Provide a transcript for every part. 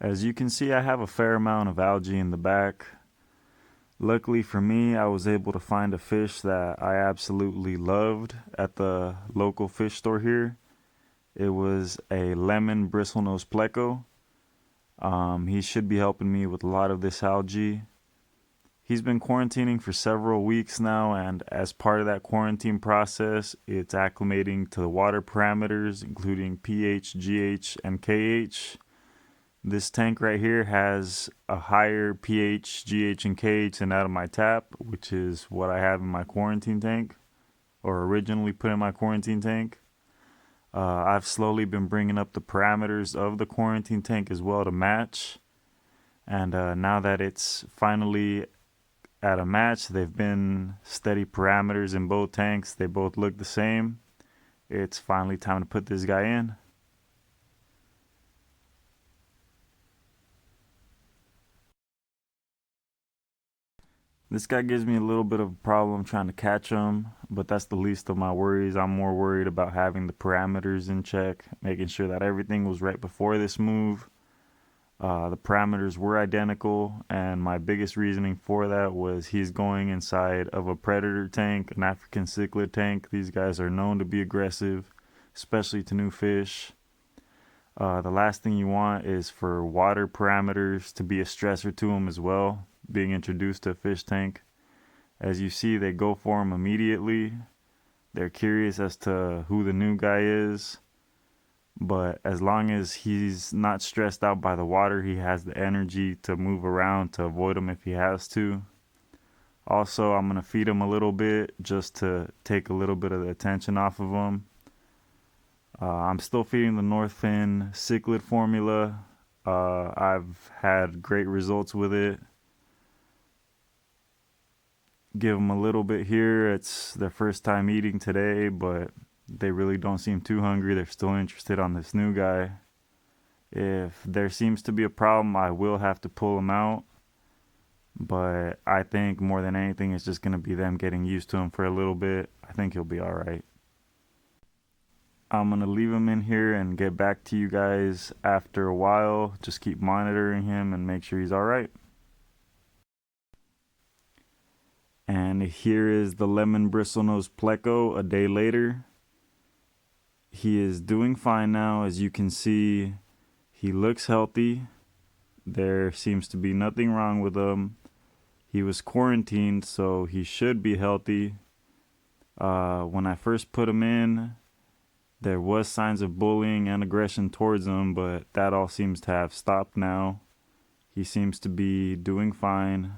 As you can see, I have a fair amount of algae in the back. Luckily for me, I was able to find a fish that I absolutely loved at the local fish store here. It was a lemon bristlenose pleco. He should be helping me with a lot of this algae. He's been quarantining for several weeks now, and as part of that quarantine process, it's acclimating to the water parameters, including pH, GH, and KH. This tank right here has a higher pH, GH, and KH than out of my tap, which is what I have in my quarantine tank, or originally put in my quarantine tank. I've slowly been bringing up the parameters of the quarantine tank as well to match. And now that it's finally at a match, they've been steady parameters in both tanks. They both look the same. It's finally time to put this guy in. This guy gives me a little bit of a problem trying to catch him, but that's the least of my worries. I'm more worried about having the parameters in check, making sure that everything was right before this move. The parameters were identical, and my biggest reasoning for that was he's going inside of a predator tank, an African cichlid tank. These guys are known to be aggressive, especially to new fish. The last thing you want is for water parameters to be a stressor to them as well, being introduced to a fish tank. As you see, they go for him immediately. They're curious as to who the new guy is. But as long as he's not stressed out by the water, he has the energy to move around to avoid him if he has to. Also, I'm going to feed him a little bit just to take a little bit of the attention off of him. I'm still feeding the North Fin cichlid formula. I've had great results with it. Give them a little bit here. It's their first time eating today, but they really don't seem too hungry. They're still interested on this new guy. If there seems to be a problem, I will have to pull him out. But I think more than anything, it's just going to be them getting used to him for a little bit. I think he'll be all right. I'm going to leave him in here and get back to you guys after a while. Just keep monitoring him and make sure he's all right. And here is the lemon bristlenose pleco a day later. He is doing fine now. As you can see, he looks healthy. There seems to be nothing wrong with him. He was quarantined, so he should be healthy. When I first put him in, there was signs of bullying and aggression towards him, but that all seems to have stopped now. He seems to be doing fine.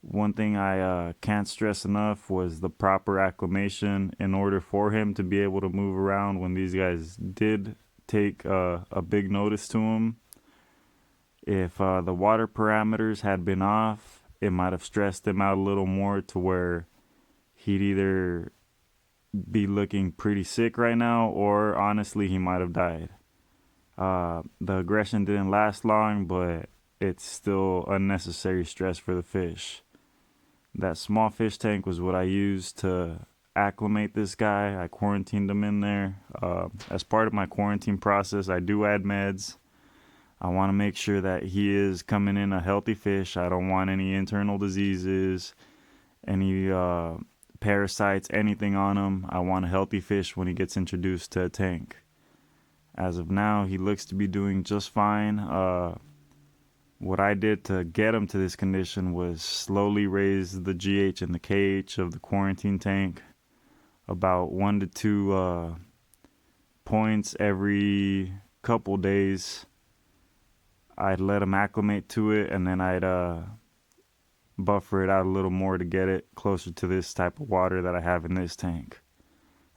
One thing I can't stress enough was the proper acclimation in order for him to be able to move around when these guys did take a big notice to him. If the water parameters had been off, it might have stressed him out a little more to where he'd either be looking pretty sick right now, or honestly, he might have died. The aggression didn't last long, but it's still unnecessary stress for the fish. That small fish tank was what I used to acclimate this guy. I quarantined him in there. As part of my quarantine process, I do add meds. I want to make sure that he is coming in a healthy fish. I don't want any internal diseases, any parasites, anything on him. I want a healthy fish when he gets introduced to a tank. As of now, he looks to be doing just fine. What I did to get him to this condition was slowly raise the GH and the KH of the quarantine tank about 1 to 2 points every couple days. I'd let him acclimate to it, and then I'd buffer it out a little more to get it closer to this type of water that I have in this tank.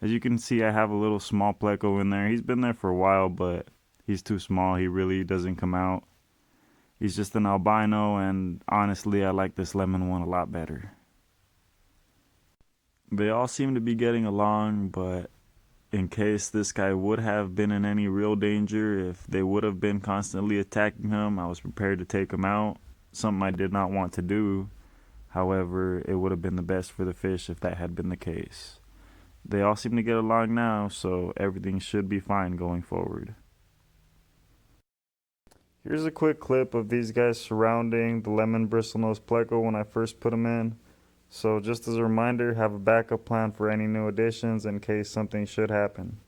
As you can see, I have a little small pleco in there. He's been there for a while, but he's too small. He really doesn't come out. He's just an albino, and honestly, I like this lemon one a lot better. They all seem to be getting along, but in case this guy would have been in any real danger, if they would have been constantly attacking him, I was prepared to take him out. Something I did not want to do. However, it would have been the best for the fish if that had been the case. They all seem to get along now, so everything should be fine going forward. Here's a quick clip of these guys surrounding the lemon bristlenose pleco when I first put them in. So just as a reminder, have a backup plan for any new additions in case something should happen.